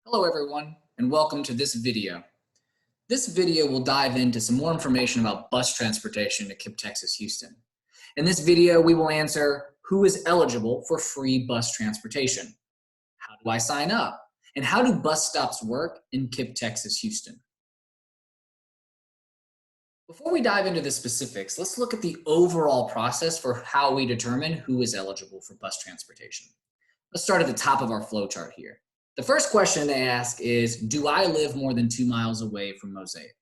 Hello everyone, and welcome to this video. This video will dive into some more information about bus transportation to KIPP Texas Houston. In this video, we will answer who is eligible for free bus transportation, how do I sign up, and how do bus stops work in KIPP Texas Houston. Before we dive into the specifics, let's look at the overall process for how we determine who is eligible for bus transportation. Let's start at the top of our flowchart here. The first question they ask is, do I live more than 2 miles away from Mosaic?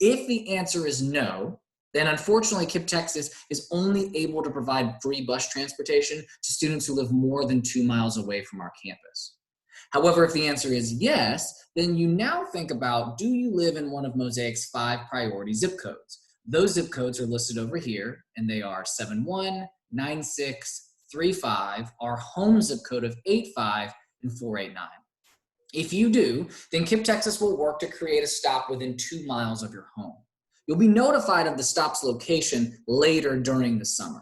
If the answer is no, then unfortunately KIPP Texas is only able to provide free bus transportation to students who live more than 2 miles away from our campus. However, if the answer is yes, then you now think about, do you live in one of Mosaic's 5 priority zip codes? Those zip codes are listed over here, and they are 719635, our home zip code of 85, and 489. If you do, then KIPP Texas will work to create a stop within 2 miles of your home. You'll be notified of the stop's location later during the summer.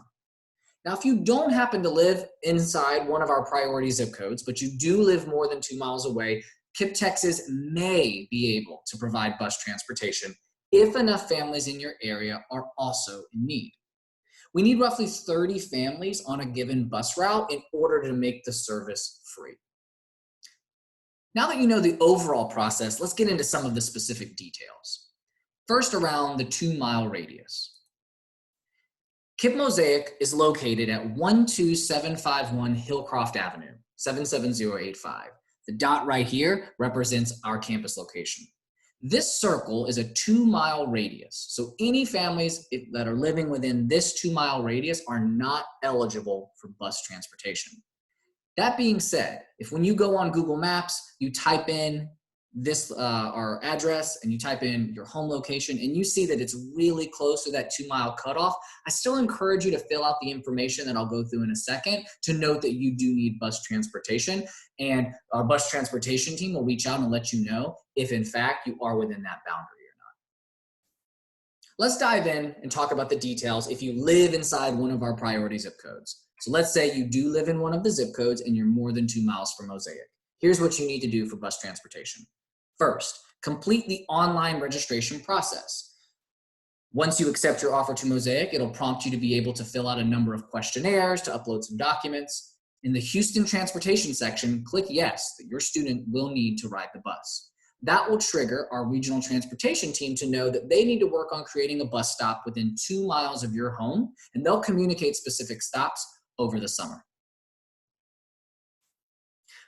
Now, if you don't happen to live inside one of our priority zip codes, but you do live more than 2 miles away, KIPP Texas may be able to provide bus transportation if enough families in your area are also in need. We need roughly 30 families on a given bus route in order to make the service free. Now that you know the overall process, let's get into some of the specific details. First, around the 2-mile radius. KIPP Mosaic is located at 12751 Hillcroft Avenue, 77085. The dot right here represents our campus location. This circle is a 2-mile radius, so any families that are living within this 2-mile radius are not eligible for bus transportation. That being said, if when you go on Google Maps, you type in our address and you type in your home location and you see that it's really close to that 2-mile cutoff, I still encourage you to fill out the information that I'll go through in a second to note that you do need bus transportation, and our bus transportation team will reach out and let you know if in fact you are within that boundary or not. Let's dive in and talk about the details if you live inside one of our priority zip codes. So let's say you do live in one of the zip codes and you're more than 2 miles from Mosaic. Here's what you need to do for bus transportation. First, complete the online registration process. Once you accept your offer to Mosaic, it'll prompt you to be able to fill out a number of questionnaires, to upload some documents. In the Houston transportation section, click yes that your student will need to ride the bus. That will trigger our regional transportation team to know that they need to work on creating a bus stop within 2 miles of your home, and they'll communicate specific stops over the summer.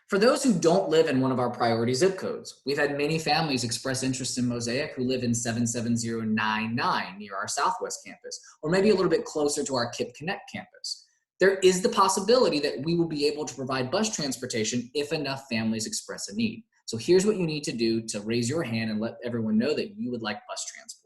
For those who don't live in one of our priority zip codes, we've had many families express interest in Mosaic who live in 77099 near our Southwest campus, or maybe a little bit closer to our KIPP Connect campus. There is the possibility that we will be able to provide bus transportation if enough families express a need. So here's what you need to do to raise your hand and let everyone know that you would like bus transport.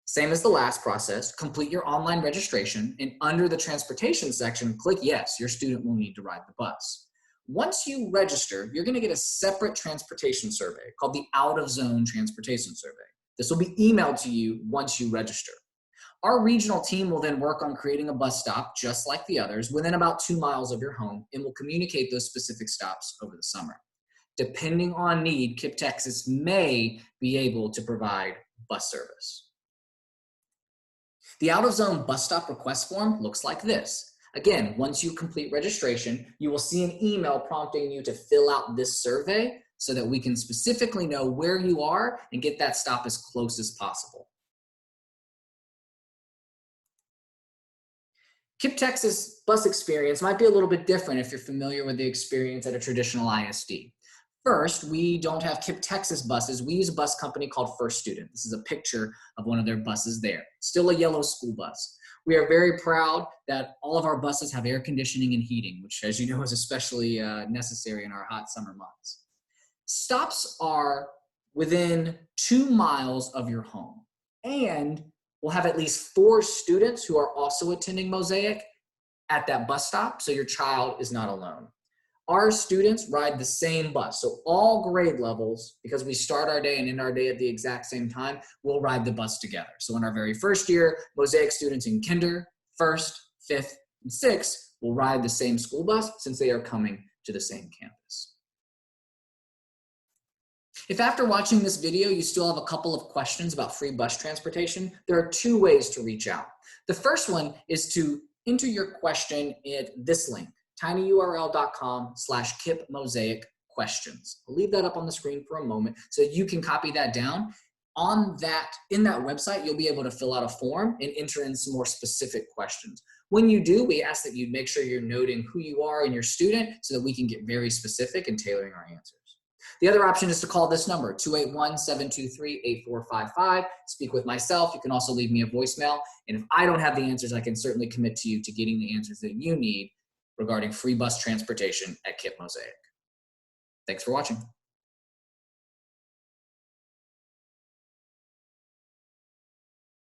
Same as the last process, complete your online registration, and under the transportation section, click yes, your student will need to ride the bus. Once you register, you're going to get a separate transportation survey called the Out of Zone Transportation Survey. This will be emailed to you once you register. Our regional team will then work on creating a bus stop, just like the others, within about 2 miles of your home, and will communicate those specific stops over the summer. Depending on need, KIPP Texas may be able to provide bus service. The out-of-zone bus stop request form looks like this. Again, once you complete registration, you will see an email prompting you to fill out this survey so that we can specifically know where you are and get that stop as close as possible. KIPP Texas bus experience might be a little bit different if you're familiar with the experience at a traditional ISD. First, we don't have KIPP Texas buses. We use a bus company called First Student. This is a picture of one of their buses there. Still a yellow school bus. We are very proud that all of our buses have air conditioning and heating, which, as you know, is especially necessary in our hot summer months. Stops are within 2 miles of your home, and we'll have at least 4 students who are also attending Mosaic at that bus stop, so your child is not alone. Our students ride the same bus, so all grade levels, because we start our day and end our day at the exact same time, will ride the bus together. So in our very first year, Mosaic students in kinder, first, fifth, and sixth will ride the same school bus since they are coming to the same campus. If after watching this video, you still have a couple of questions about free bus transportation, there are two ways to reach out. The first one is to enter your question at this link, tinyurl.com/KIPP Mosaic questions. I'll leave that up on the screen for a moment so you can copy that down. In that website, you'll be able to fill out a form and enter in some more specific questions. When you do, we ask that you make sure you're noting who you are and your student so that we can get very specific in tailoring our answers. The other option is to call this number, 281-723-8455. Speak with myself. You can also leave me a voicemail. And if I don't have the answers, I can certainly commit to you to getting the answers that you need regarding free bus transportation at KIPP Mosaic. Thanks for watching.